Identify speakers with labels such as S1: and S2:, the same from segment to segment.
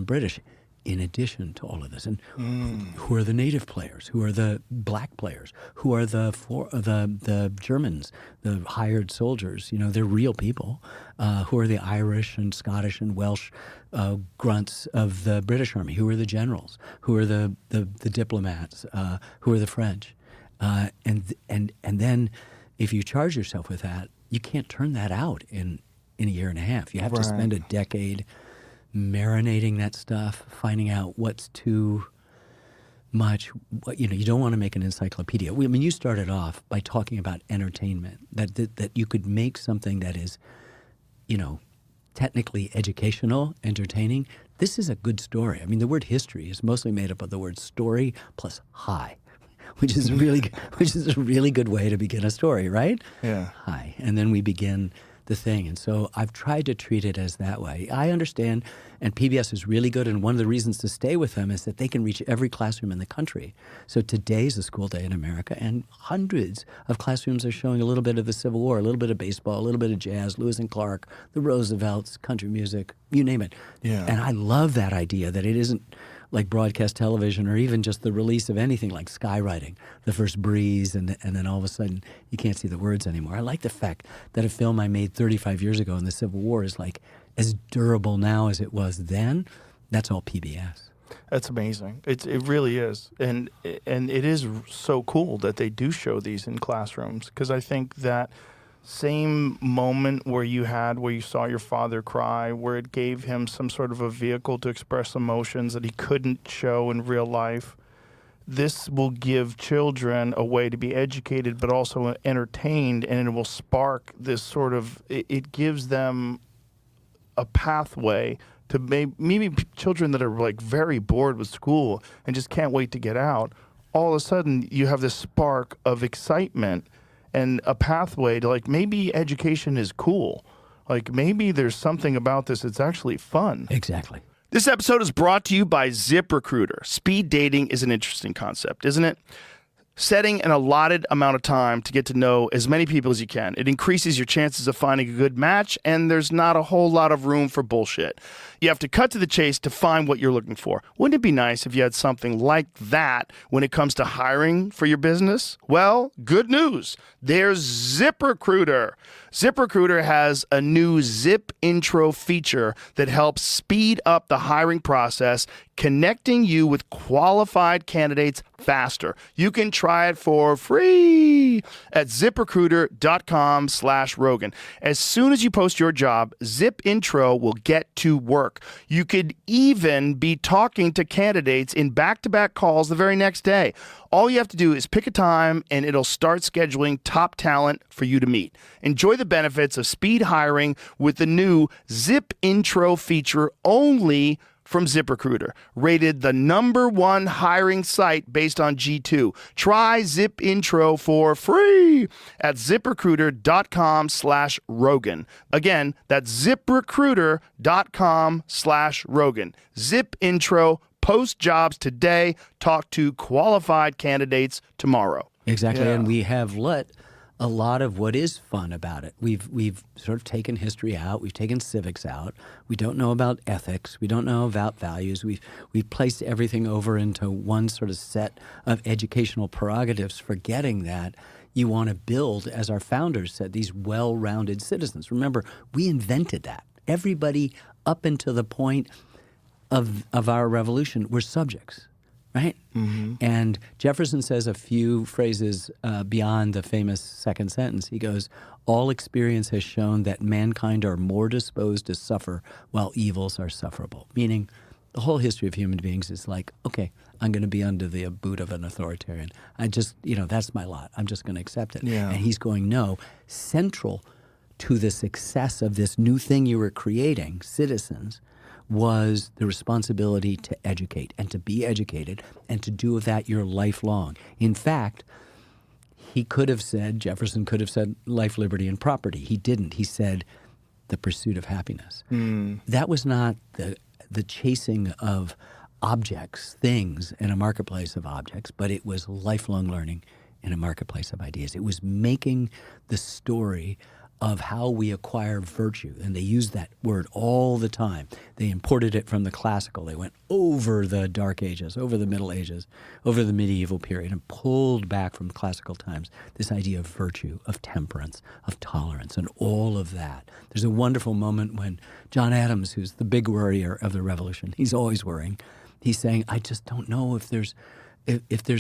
S1: British, in addition to all of this. And who are the native players? Who are the black players? Who are the Germans, the hired soldiers? They're real people. Who are the Irish and Scottish and Welsh grunts of the British Army? Who are the generals? Who are the diplomats? Who are the French? And then if you charge yourself with that, you can't turn that out in a year and a half. You have to spend a decade marinating that stuff, finding out what's too much. You don't want to make an encyclopedia. You started off by talking about entertainment, that you could make something that is, technically educational, entertaining. This is a good story. The word history is mostly made up of the word story plus high, which is a really good way to begin a story, right?
S2: Yeah.
S1: High, and then we begin the thing. And so I've tried to treat it as that way. I understand, and PBS is really good, and one of the reasons to stay with them is that they can reach every classroom in the country. So today's a school day in America, and hundreds of classrooms are showing a little bit of the Civil War, a little bit of baseball, a little bit of jazz, Lewis and Clark, the Roosevelts, country music, you name it.
S2: Yeah.
S1: And I love that idea that it isn't like broadcast television or even just the release of anything like skywriting, the first breeze, and then all of a sudden you can't see the words anymore. I like the fact that a film I made 35 years ago in the Civil War is like as durable now as it was then. That's all PBS.
S2: That's amazing. It really is. And it is so cool that they do show these in classrooms, because I think that same moment where you saw your father cry, where it gave him some sort of a vehicle to express emotions that he couldn't show in real life. This will give children a way to be educated but also entertained, and it will spark this sort of, it gives them a pathway to maybe children that are like very bored with school and just can't wait to get out. All of a sudden you have this spark of excitement and a pathway to, like, maybe education is cool. Like, maybe there's something about this that's actually fun.
S1: Exactly.
S2: This episode is brought to you by ZipRecruiter. Speed dating is an interesting concept, isn't it? Setting an allotted amount of time to get to know as many people as you can. It increases your chances of finding a good match, and there's not a whole lot of room for bullshit. You have to cut to the chase to find what you're looking for. Wouldn't it be nice if you had something like that when it comes to hiring for your business? Well, good news. There's ZipRecruiter. ZipRecruiter has a new Zip Intro feature that helps speed up the hiring process, connecting you with qualified candidates faster. You can try it for free at ZipRecruiter.com/Rogan. As soon as you post your job, Zip Intro will get to work. You could even be talking to candidates in back-to-back calls the very next day. All you have to do is pick a time, and it'll start scheduling top talent for you to meet. Enjoy the benefits of speed hiring with the new Zip Intro feature only from ZipRecruiter, rated the #1 hiring site based on G2. Try Zip Intro for free at ZipRecruiter.com/Rogan. Again, that's ZipRecruiter.com/Rogan. Zip Intro. Post jobs today. Talk to qualified candidates tomorrow.
S1: Exactly,
S2: Yeah.
S1: and we have let a lot of what is fun about it. We've sort of taken history out. We've taken civics out. We don't know about ethics. We don't know about values. We've placed everything over into one sort of set of educational prerogatives, forgetting that you want to build, as our founders said, these well-rounded citizens. Remember, we invented that. Everybody up until the point of our revolution were subjects, right? Mm-hmm. And Jefferson says a few phrases beyond the famous second sentence. He goes, all experience has shown that mankind are more disposed to suffer while evils are sufferable. Meaning the whole history of human beings is like, okay, I'm going to be under the boot of an authoritarian. I just, that's my lot. I'm just going to accept it.
S2: Yeah.
S1: And he's going, no, central to the success of this new thing you were creating, citizens, was the responsibility to educate and to be educated and to do that your lifelong. In fact, Jefferson could have said life, liberty, and property. He didn't. He said the pursuit of happiness. That was not the chasing of objects, things in a marketplace of objects, but it was lifelong learning in a marketplace of ideas. It was making the story of how we acquire virtue. And they use that word all the time. They imported it from the classical. They went over the Dark Ages, over the Middle Ages, over the medieval period, and pulled back from classical times this idea of virtue, of temperance, of tolerance, and all of that. There's a wonderful moment when John Adams, who's the big worrier of the revolution, he's always worrying, he's saying, I just don't know if there's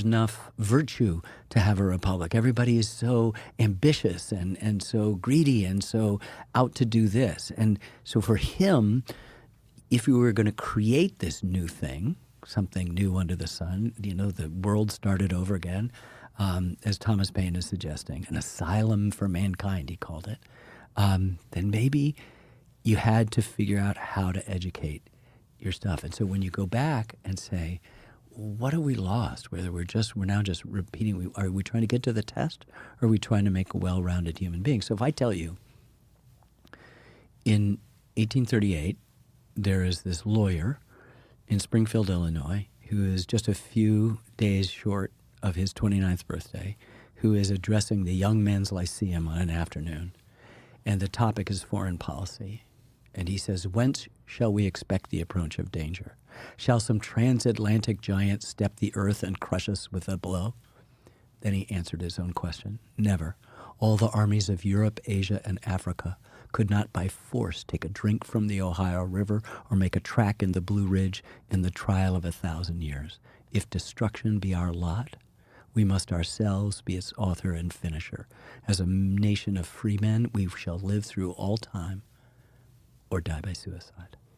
S1: enough virtue to have a republic. Everybody is so ambitious and so greedy and so out to do this. And so for him, if we were going to create this new thing, something new under the sun, the world started over again, as Thomas Paine is suggesting, an asylum for mankind, he called it, then maybe you had to figure out how to educate your stuff. And so when you go back and say, what have we lost? Whether we're now just repeating, are we trying to get to the test, or are we trying to make a well-rounded human being? So if I tell you, in 1838, there is this lawyer in Springfield, Illinois, who is just a few days short of his 29th birthday, who is addressing the Young Men's Lyceum on an afternoon, and the topic is foreign policy. And he says, whence shall we expect the approach of danger? Shall some transatlantic giant step the earth and crush us with a blow? Then he answered his own question. Never. All the armies of Europe, Asia, and Africa could not by force take a drink from the Ohio River or make a track in the Blue Ridge in the trial of 1,000 years. If destruction be our lot, we must ourselves be its author and finisher. As a nation of free men, we shall live through all time or die by suicide.